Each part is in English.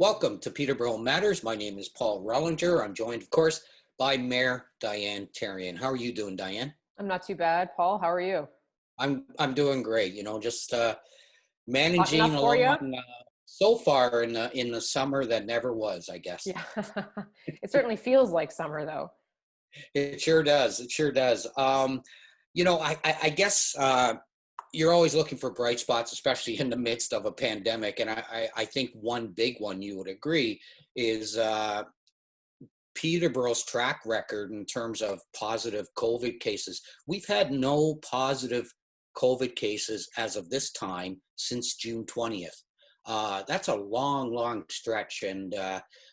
Welcome to Peterborough Matters. My name is Paul Rellinger. I'm joined, of course, by Mayor Diane Therrien. How are you doing, Diane? I'm not too bad, Paul. How are you? I'm doing great. Just Hot managing enough for along you? so far in the summer that never was, I guess. Yeah. It certainly feels like summer, though. It sure does. It sure does. I guess you're always looking for bright spots, especially in the midst of a pandemic. And I think one big one you would agree is Peterborough's track record in terms of positive COVID cases. We've had no positive COVID cases as of this time since June 20th. That's a long, long stretch. And,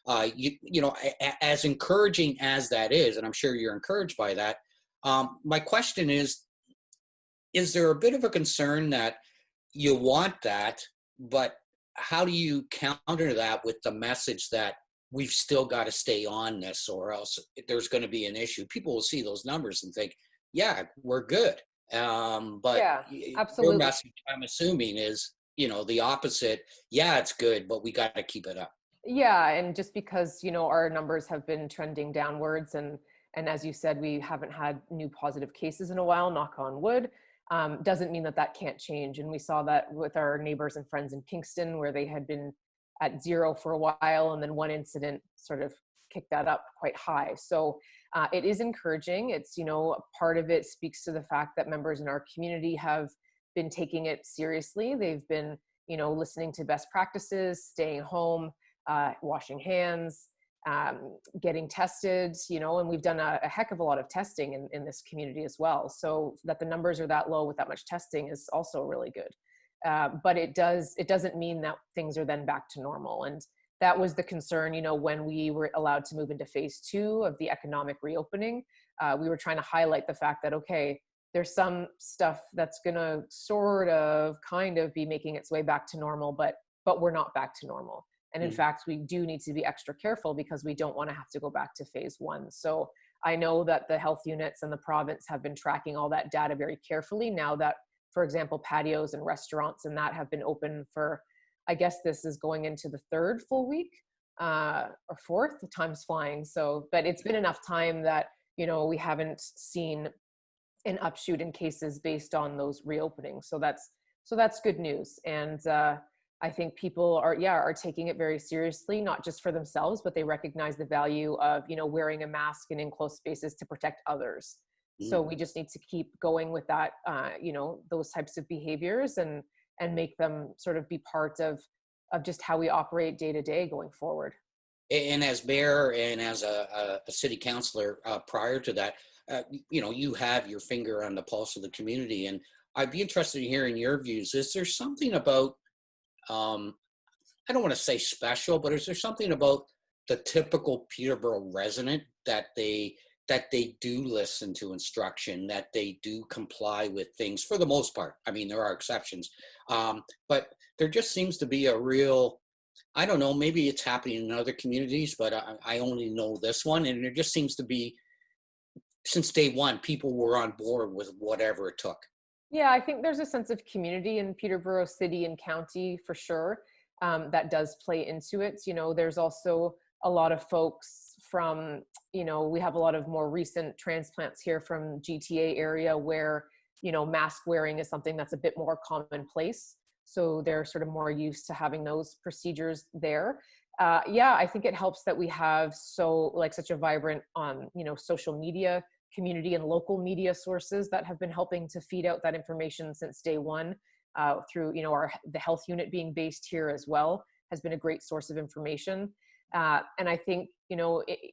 as encouraging as that is, and I'm sure you're encouraged by that, my question is there a bit of a concern that you want that, but how do you counter that with the message that we've still got to stay on this or else there's going to be an issue? People will see those numbers and think, yeah, we're good. But Yeah, your absolutely. message, I'm assuming, is, the opposite. Yeah, it's good, but we got to keep it up. Yeah, and just because, our numbers have been trending downwards and as you said, we haven't had new positive cases in a while, knock on wood, doesn't mean that that can't change. And we saw that with our neighbors and friends in Kingston, where they had been at zero for a while, and then one incident sort of kicked that up quite high. So it is encouraging. It's, part of it speaks to the fact that members in our community have been taking it seriously. They've been, listening to best practices, staying home, washing hands, getting tested, and we've done a heck of a lot of testing in this community as well. So that the numbers are that low with that much testing is also really good. But it doesn't mean that things are then back to normal. And that was the concern, when we were allowed to move into phase 2 of the economic reopening. We were trying to highlight the fact that, okay, there's some stuff that's going to sort of kind of be making its way back to normal, but we're not back to normal. And in Mm. fact, we do need to be extra careful because we don't want to have to go back to phase 1. So I know that the health units and the province have been tracking all that data very carefully now that, for example, patios and restaurants and that have been open for, I guess this is going into the 3rd full week or 4th, time's flying. So, but it's been enough time that, we haven't seen an upshoot in cases based on those reopenings. So that's good news. And I think people are taking it very seriously, not just for themselves, but they recognize the value of, wearing a mask and in close spaces to protect others. So Mm. we just need to keep going with that, those types of behaviors and make them sort of be part of just how we operate day to day going forward. And as mayor and as a city councilor prior to that, you have your finger on the pulse of the community. And I'd be interested in hearing your views. Is there something about, I don't want to say special, but is there something about the typical Peterborough resident that they do listen to instruction, that they do comply with things for the most part? I mean, there are exceptions, but there just seems to be a real, I don't know, maybe it's happening in other communities, but I only know this one. And there just seems to be, since day one, people were on board with whatever it took. Yeah, I think there's a sense of community in Peterborough City and County for sure, that does play into it. There's also a lot of folks from, we have a lot of more recent transplants here from GTA area where, mask wearing is something that's a bit more commonplace. So they're sort of more used to having those procedures there. Yeah, I think it helps that we have such a vibrant social media community and local media sources that have been helping to feed out that information since day one, through the health unit being based here as well has been a great source of information. And I think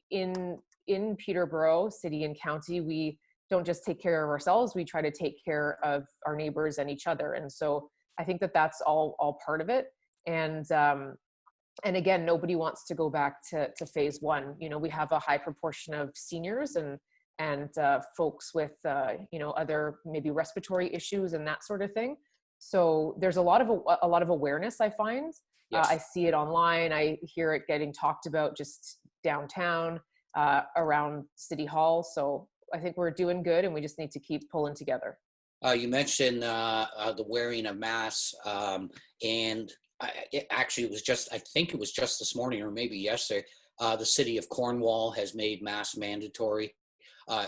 in Peterborough City and County, we don't just take care of ourselves, we try to take care of our neighbors and each other. And so I think that that's all part of it. And again, nobody wants to go back to phase 1. We have a high proportion of seniors and folks with other maybe respiratory issues and that sort of thing. So there's a lot of awareness, I find. I Yes. see it online. I hear it getting talked about just downtown, around City Hall. So I think we're doing good, and we just need to keep pulling together. You mentioned the wearing of masks, and It was just, I think it was just this morning or maybe yesterday, the city of Cornwall has made masks mandatory.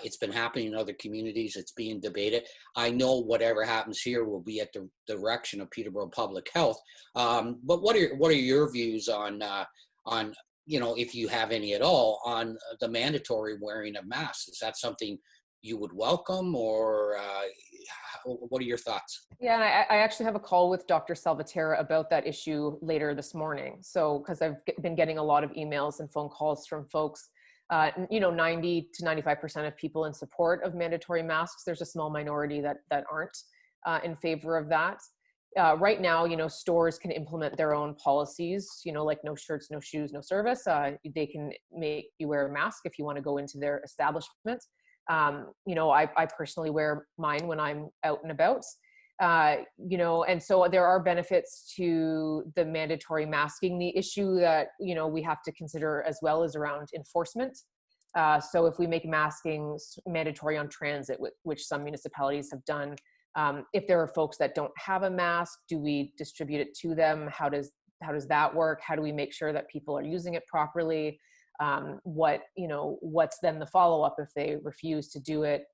It's been happening in other communities. It's being debated. I know whatever happens here will be at the direction of Peterborough Public Health. But what are your views on if you have any at all, on the mandatory wearing of masks? Is that something you would welcome, or what are your thoughts? Yeah, and I actually have a call with Dr. Salvatierra about that issue later this morning. So, because I've been getting a lot of emails and phone calls from folks, 90 to 95% of people in support of mandatory masks. There's a small minority that aren't in favor of that. Right now, stores can implement their own policies, like no shirts, no shoes, no service. They can make you wear a mask if you want to go into their establishment. I personally wear mine when I'm out and about. And so there are benefits to the mandatory masking. The issue that, we have to consider as well is around enforcement. So if we make masking mandatory on transit, which some municipalities have done, if there are folks that don't have a mask, do we distribute it to them? How does that work? How do we make sure that people are using it properly? What's then the follow-up if they refuse to do it?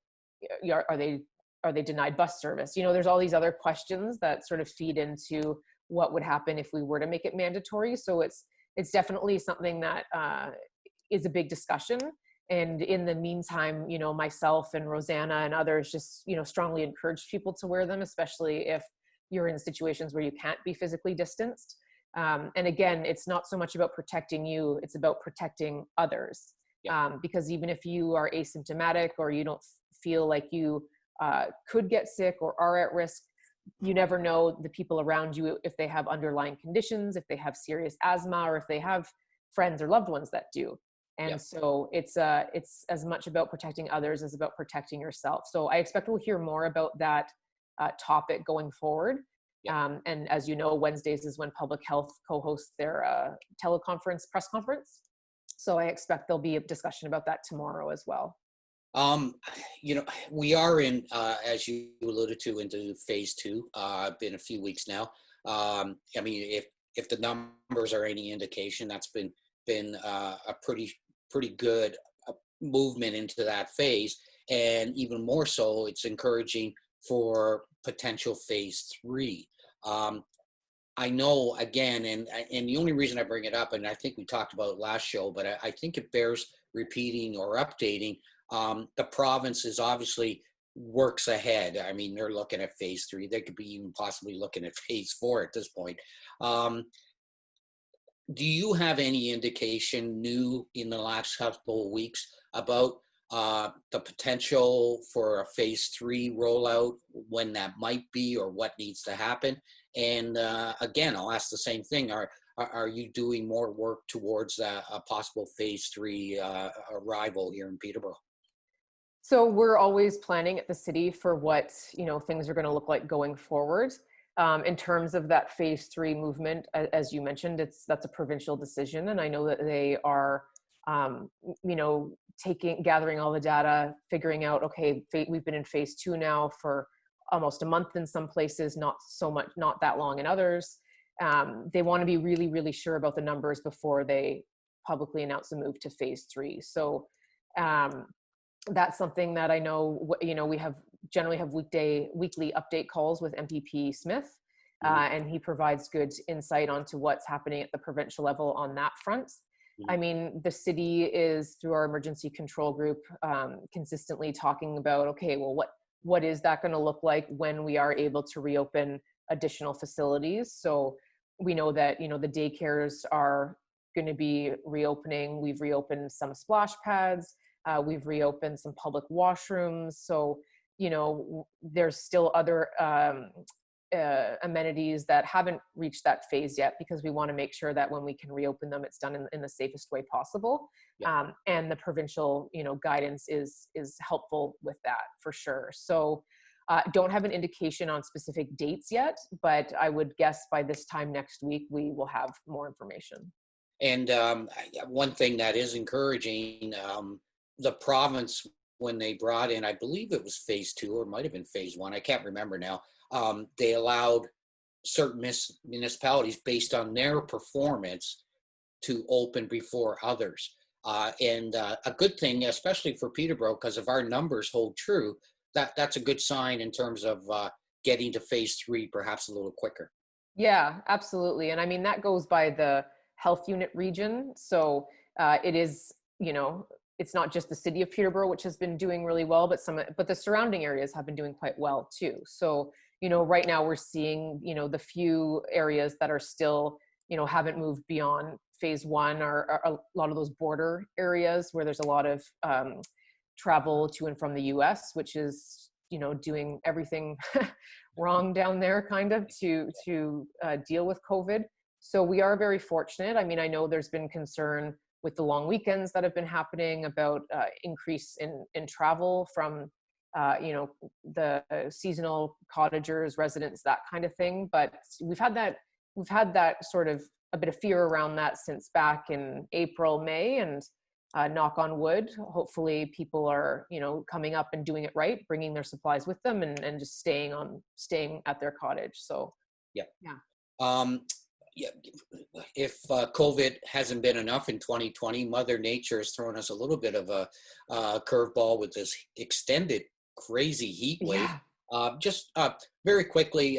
Are they denied bus service? There's all these other questions that sort of feed into what would happen if we were to make it mandatory. So it's definitely something that is a big discussion. And in the meantime, myself and Rosanna and others just, strongly encourage people to wear them, especially if you're in situations where you can't be physically distanced. And again, it's not so much about protecting you, it's about protecting others. Yeah. Because even if you are asymptomatic or you don't feel like you could get sick or are at risk, you never know the people around you, if they have underlying conditions, if they have serious asthma, or if they have friends or loved ones that do. And so it's as much about protecting others as about protecting yourself. So I expect we'll hear more about that topic going forward. And as you know, Wednesdays is when Public Health co-hosts their press conference. So I expect there'll be a discussion about that tomorrow as well. We are in, as you alluded to, into phase 2. Been a few weeks now. If the numbers are any indication, that's been a pretty good movement into that phase, and even more so, it's encouraging for potential phase 3. I know, again, and the only reason I bring it up, and I think we talked about it last show, but I think it bears repeating or updating. The province is obviously works ahead. I mean, they're looking at phase 3. They could be even possibly looking at phase 4 at this point. Do you have any indication new in the last couple of weeks about the potential for a phase 3 rollout, when that might be or what needs to happen? And again, I'll ask the same thing. Are you doing more work towards a possible phase 3 arrival here in Peterborough? So we're always planning at the city for what, things are going to look like going forward. In terms of that phase 3 movement, as you mentioned, that's a provincial decision. And I know that they are, gathering all the data, figuring out, okay, we've been in phase 2 now for almost a month in some places, not that long in others. They want to be really, really sure about the numbers before they publicly announce a move to phase 3. So that's something that I know, we generally have weekly update calls with MPP Smith, and he provides good insight onto what's happening at the provincial level on that front. I mean, the city is, through our emergency control group, consistently talking about, okay, well, what is that going to look like when we are able to reopen additional facilities? So we know that, the daycares are going to be reopening. We've reopened some splash pads. We've reopened some public washrooms. So, there's still other amenities that haven't reached that phase yet, because we want to make sure that when we can reopen them, it's done in the safest way possible. And the provincial, guidance is helpful with that for sure. So don't have an indication on specific dates yet, but I would guess by this time next week, we will have more information. And one thing that is encouraging, the province, when they brought in, I believe it was phase 2 or it might have been phase 1, I can't remember now, they allowed certain municipalities based on their performance to open before others. And a good thing, especially for Peterborough, because if our numbers hold true, that's a good sign in terms of getting to phase 3 perhaps a little quicker. Yeah, absolutely. And I mean, that goes by the health unit region. So it is, you know, it's not just the city of Peterborough, which has been doing really well, but the surrounding areas have been doing quite well too. So, you know, right now we're seeing, you know, the few areas that are still, you know, haven't moved beyond phase 1 are a lot of those border areas where there's a lot of travel to and from the US, which is, you know, doing everything wrong down there kind of to deal with COVID. So we are very fortunate. I mean, I know there's been concern with the long weekends that have been happening about increase in travel from, you know, the seasonal cottagers, residents, that kind of thing. But we've had that sort of a bit of fear around that since back in April, May, and knock on wood, hopefully people are, you know, coming up and doing it right, bringing their supplies with them and just staying at their cottage. So Yeah. yeah. Yeah, if COVID hasn't been enough in 2020, Mother Nature has thrown us a little bit of a curveball with this extended crazy heat wave. Yeah. Just very quickly,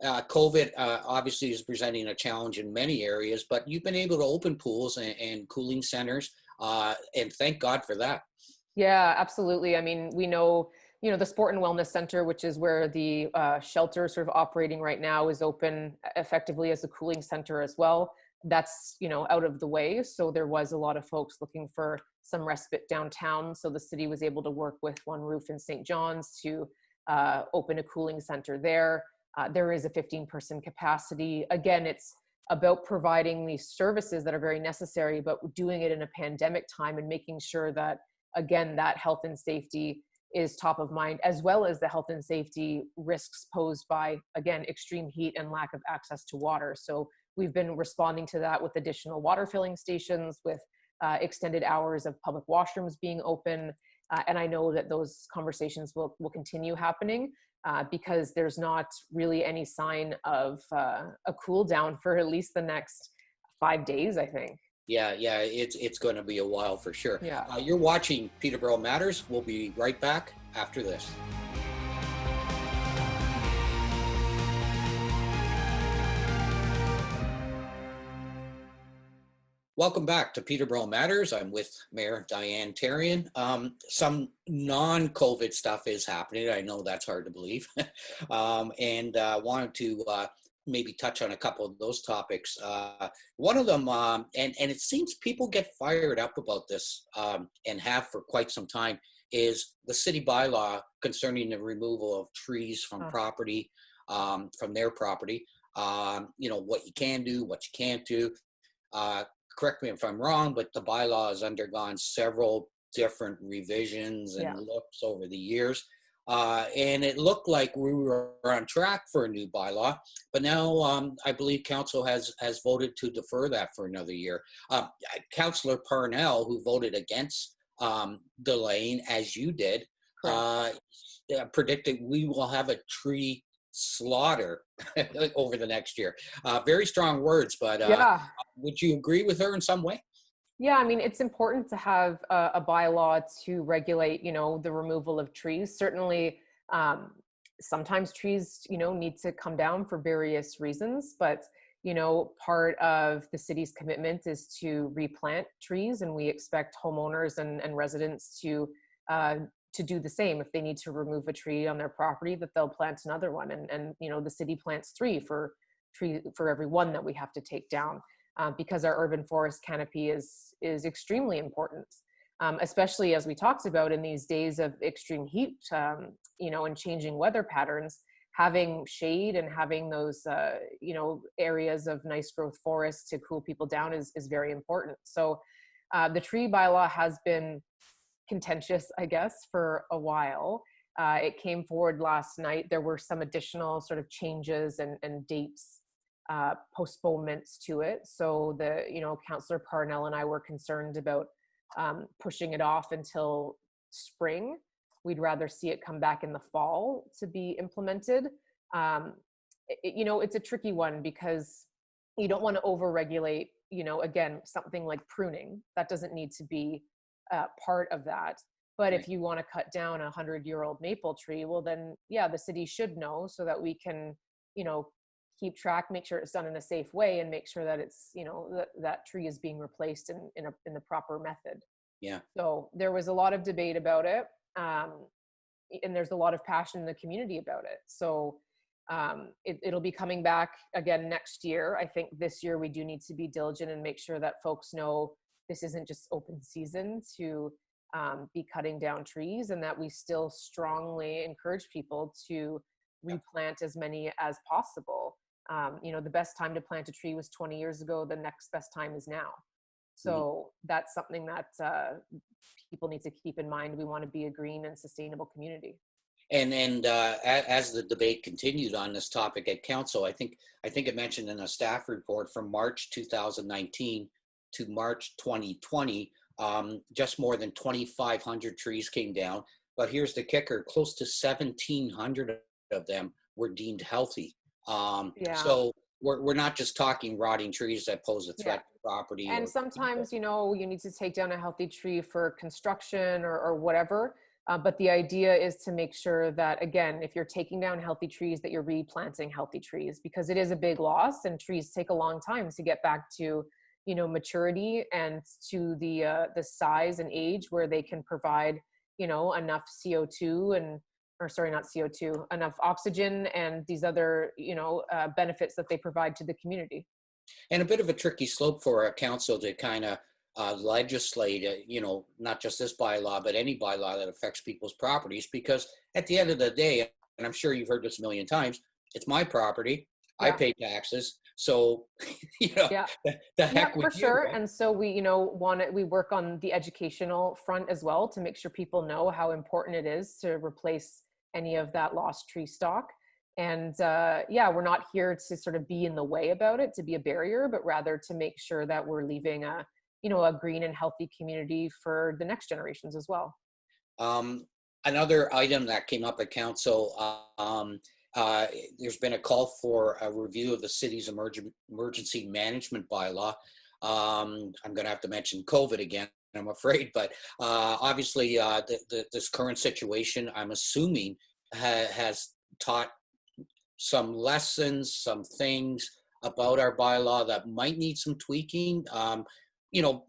COVID obviously is presenting a challenge in many areas, but you've been able to open pools and cooling centers, and thank God for that. Yeah, absolutely. I mean, we know, you know, the Sport and Wellness Center, which is where the shelter sort of operating right now, is open effectively as a cooling center as well. That's, you know, out of the way. So there was a lot of folks looking for some respite downtown. So the city was able to work with One Roof in St. John's to open a cooling center there. There is a 15-person capacity. Again, it's about providing these services that are very necessary, but doing it in a pandemic time and making sure that, again, that health and safety is top of mind, as well as the health and safety risks posed by, again, extreme heat and lack of access to water. So we've been responding to that with additional water filling stations, with extended hours of public washrooms being open. And I know that those conversations will continue happening because there's not really any sign of a cool down for at least the next 5 days, I think. Yeah, it's going to be a while for sure. Yeah. You're watching Peterborough Matters. We'll be right back after this. Welcome back to Peterborough Matters. I'm with Mayor Diane Therrien. Some non-COVID stuff is happening. I know that's hard to believe. And wanted to maybe touch on a couple of those topics. One of them, and it seems people get fired up about this and have for quite some time, is the city bylaw concerning the removal of trees from property, from their property. You know, what you can do, what you can't do. Correct me if I'm wrong, but the bylaw has undergone several different revisions and looks over the years. And it looked like we were on track for a new bylaw, but now I believe council has voted to defer that for another year. Councillor Parnell, who voted against delaying, as you did, predicted we will have a tree slaughter over the next year. Very strong words, but would you agree with her in some way? Yeah, I mean, it's important to have a bylaw to regulate, you know, the removal of trees. Certainly, sometimes trees, you know, need to come down for various reasons, but, you know, part of the city's commitment is to replant trees, and we expect homeowners and residents to do the same. If they need to remove a tree on their property, that they'll plant another one. And you know, the city plants three for every one that we have to take down. Because our urban forest canopy is extremely important, especially as we talked about in these days of extreme heat, you know, and changing weather patterns. Having shade and having those, you know, areas of nice growth forest to cool people down is very important. So the tree bylaw has been contentious, I guess, for a while. It came forward last night. There were some additional sort of changes and dates postponements to it. So the, you know, Councillor Parnell and I were concerned about pushing it off until spring. We'd rather see it come back in the fall to be implemented. it's a tricky one because you don't want to overregulate, again, something like pruning. That doesn't need to be part of that. But Right. if you want to cut down a 100-year-old maple tree, well, then, yeah, the city should know so that we can, keep track, make sure it's done in a safe way, and make sure that it's, that tree is being replaced in the proper method. Yeah. So there was a lot of debate about it. And there's a lot of passion in the community about it. So it'll be coming back again next year. I think this year we do need to be diligent and make sure that folks know this isn't just open season to be cutting down trees, and that we still strongly encourage people to replant as many as possible. The best time to plant a tree was 20 years ago. The next best time is now. Mhm. So that's something that people need to keep in mind. We want to be a green and sustainable community. As the debate continued on this topic at council, I think it mentioned in a staff report from March 2019 to March 2020, just more than 2,500 trees came down. But here's the kicker: close to 1,700 of them were deemed healthy. Yeah. So we're not just talking rotting trees that pose a Yeah. threat to property And or people. sometimes, you need to take down a healthy tree for construction or whatever. But the idea is to make sure that, again, if you're taking down healthy trees, that you're replanting healthy trees, because it is a big loss and trees take a long time to get back to, maturity and to the size and age where they can provide, enough CO2 or sorry, not CO2, enough oxygen and these other, benefits that they provide to the community. And a bit of a tricky slope for a council to kind of legislate, not just this bylaw, but any bylaw that affects people's properties. Because at the end of the day, and I'm sure you've heard this a million times, it's my property. I Yeah. pay taxes. So, you know, Yeah. the Yeah, heck with for you, sure. right? And so we work on the educational front as well to make sure people know how important it is to replace any of that lost tree stock. And yeah, we're not here to sort of be in the way about it, to be a barrier, but rather to make sure that we're leaving a green and healthy community for the next generations as well. Um, Another item that came up at council, there's been a call for a review of the city's emergency management bylaw. I'm going to have to mention COVID again, I'm afraid, but obviously this current situation, I'm assuming, has taught some lessons, some things about our bylaw that might need some tweaking. You know,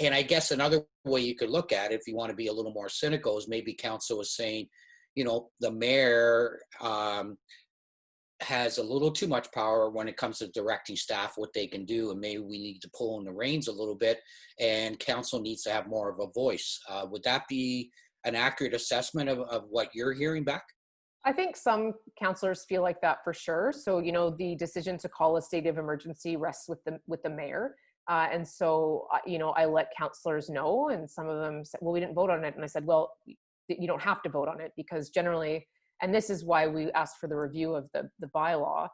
and I guess another way you could look at it, if you want to be a little more cynical, is maybe council is saying, the mayor has a little too much power when it comes to directing staff what they can do, and maybe we need to pull in the reins a little bit, and council needs to have more of a voice. Would that be an accurate assessment of what you're hearing back? I think some counselors feel like that for sure. So, the decision to call a state of emergency rests with the mayor. And so, I let counselors know, and some of them said, well, we didn't vote on it. And I said, well, you don't have to vote on it, because generally, and this is why we asked for the review of the bylaw.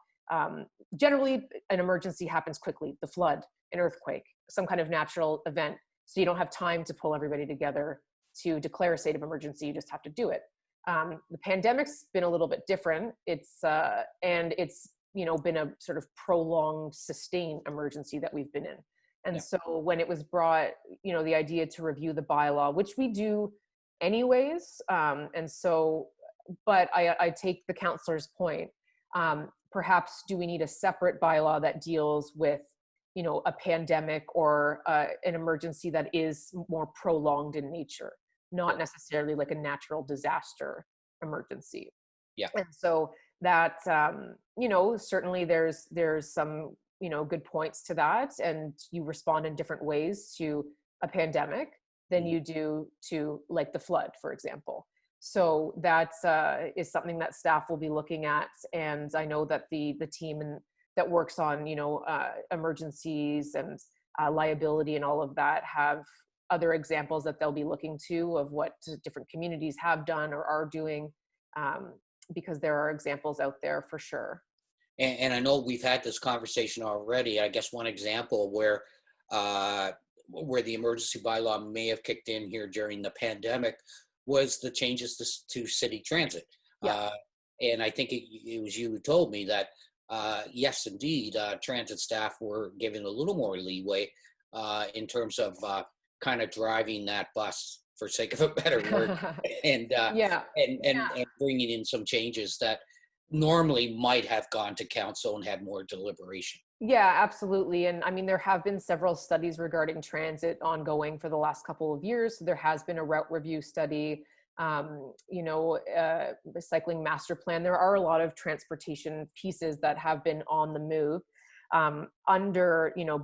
Generally, an emergency happens quickly: the flood, an earthquake, some kind of natural event. So you don't have time to pull everybody together to declare a state of emergency. You just have to do it. The pandemic's been a little bit different. And it's been a sort of prolonged, sustained emergency that we've been in. And Yeah. so when it was brought, the idea to review the bylaw, which we do anyways, and so, but I take the counselor's point. Perhaps do we need a separate bylaw that deals with a pandemic or an emergency that is more prolonged in nature, not necessarily like a natural disaster emergency. Yeah. And so that, certainly there's some, good points to that. And you respond in different ways to a pandemic than you do to, like, the flood, for example. So that is something that staff will be looking at. And I know that the team that works on, emergencies and liability and all of that have other examples that they'll be looking to of what different communities have done or are doing, because there are examples out there for sure. And I know we've had this conversation already. I guess one example where the emergency bylaw may have kicked in here during the pandemic was the changes to city transit. Yeah. And I think it was you who told me that, yes, indeed, transit staff were given a little more leeway in terms of kind of driving that bus, for sake of a better word, and Yeah. and bringing in some changes that normally might have gone to council and had more deliberation. Yeah, absolutely. And I mean, there have been several studies regarding transit ongoing for the last couple of years. So there has been a route review study, the cycling master plan. There are a lot of transportation pieces that have been on the move.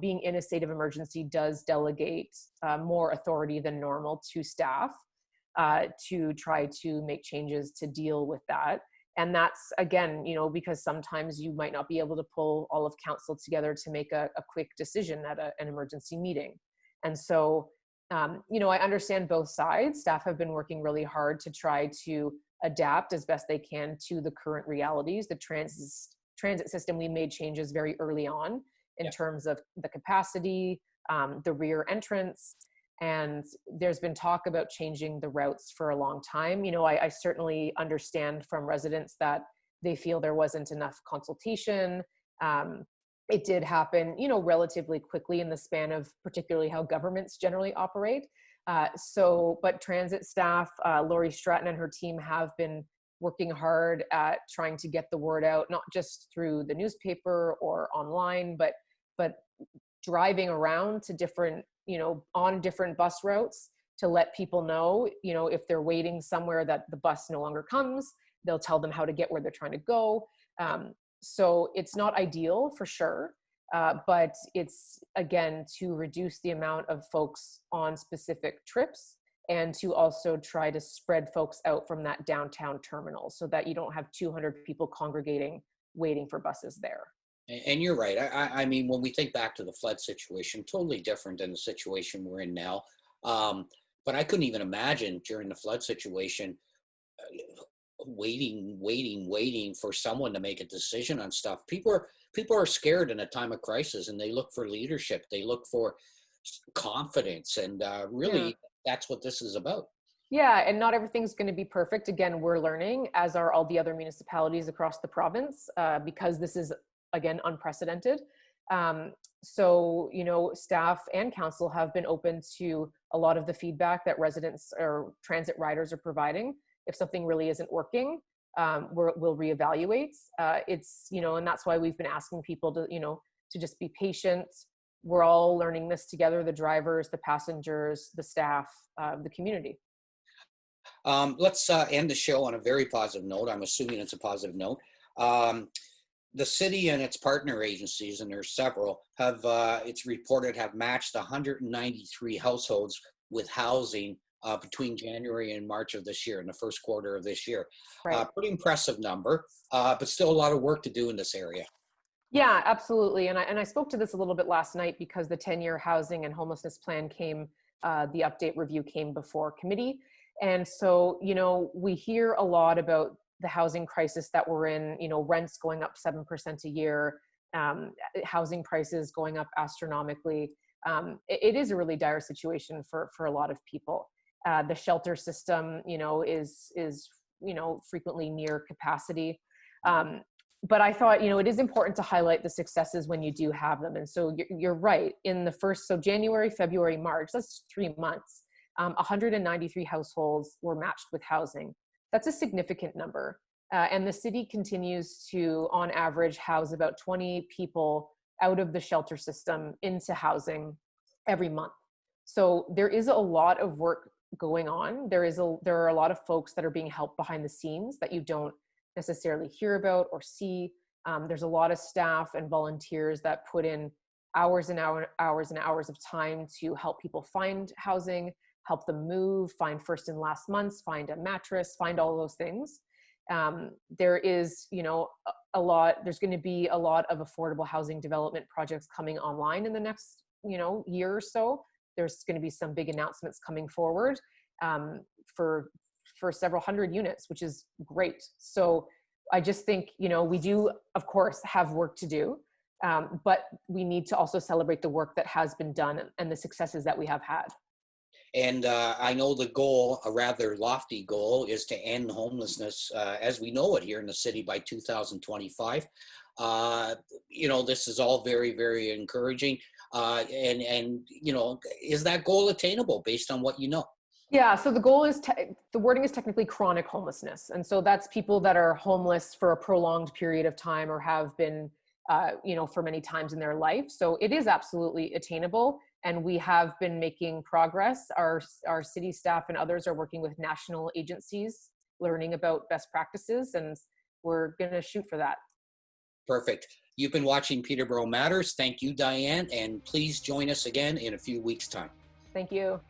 Being in a state of emergency does delegate more authority than normal to staff to try to make changes to deal with that. And that's, again, because sometimes you might not be able to pull all of council together to make a quick decision at an emergency meeting. And so, I understand both sides. Staff have been working really hard to try to adapt as best they can to the current realities. The transit system, we made changes very early on in terms of the capacity, the rear entrance, and there's been talk about changing the routes for a long time. I certainly understand from residents that they feel there wasn't enough consultation. It did happen, relatively quickly in the span of particularly how governments generally operate. But transit staff, Lori Stratton and her team have been working hard at trying to get the word out, not just through the newspaper or online, but driving around to different, on different bus routes to let people know, if they're waiting somewhere that the bus no longer comes, they'll tell them how to get where they're trying to go. So it's not ideal for sure, but it's, again, to reduce the amount of folks on specific trips and to also try to spread folks out from that downtown terminal so that you don't have 200 people congregating waiting for buses there. And you're right. I mean, when we think back to the flood situation, totally different than the situation we're in now. But I couldn't even imagine during the flood situation waiting for someone to make a decision on stuff. People are scared in a time of crisis, and they look for leadership. They look for confidence, and really, that's what this is about. Yeah, and not everything's going to be perfect. Again, we're learning, as are all the other municipalities across the province, because this is, again, unprecedented. Staff and council have been open to a lot of the feedback that residents or transit riders are providing. If something really isn't working, we'll reevaluate. And that's why we've been asking people to just be patient. We're all learning this together, the drivers, the passengers, the staff, the community. Let's end the show on a very positive note. I'm assuming it's a positive note. The city and its partner agencies, and there's several, it's reported have matched 193 households with housing between January and March of this year, in the first quarter of this year. Right. Pretty impressive number, but still a lot of work to do in this area. Yeah, absolutely. And I spoke to this a little bit last night because the 10-year housing and homelessness plan the update review came before committee. And so, we hear a lot about the housing crisis that we're in, rents going up 7% a year, housing prices going up astronomically. It is a really dire situation for a lot of people. The shelter system, is frequently near capacity. But I thought, it is important to highlight the successes when you do have them. And so you're right. So January, February, March, that's 3 months. 193 households were matched with housing. That's a significant number. And the city continues to, on average, house about 20 people out of the shelter system into housing every month. So there is a lot of work going on. There are a lot of folks that are being helped behind the scenes that you don't necessarily hear about or see. There's a lot of staff and volunteers that put in hours and hours and hours of time to help people find housing, help them move, find first and last months, find a mattress, find all those things. There is, there's going to be a lot of affordable housing development projects coming online in the next, year or so. There's going to be some big announcements coming forward for several hundred units, which is great. So I just think, we do, of course, have work to do, but we need to also celebrate the work that has been done and the successes that we have had. And I know the goal, a rather lofty goal, is to end homelessness as we know it here in the city by 2025. This is all very, very encouraging. Is that goal attainable based on what you know? Yeah, so the goal is, the wording is technically chronic homelessness. And so that's people that are homeless for a prolonged period of time or have been, for many times in their life. So it is absolutely attainable. And we have been making progress. Our city staff and others are working with national agencies, learning about best practices, and we're going to shoot for that. Perfect. You've been watching Peterborough Matters. Thank you, Diane. And please join us again in a few weeks' time. Thank you.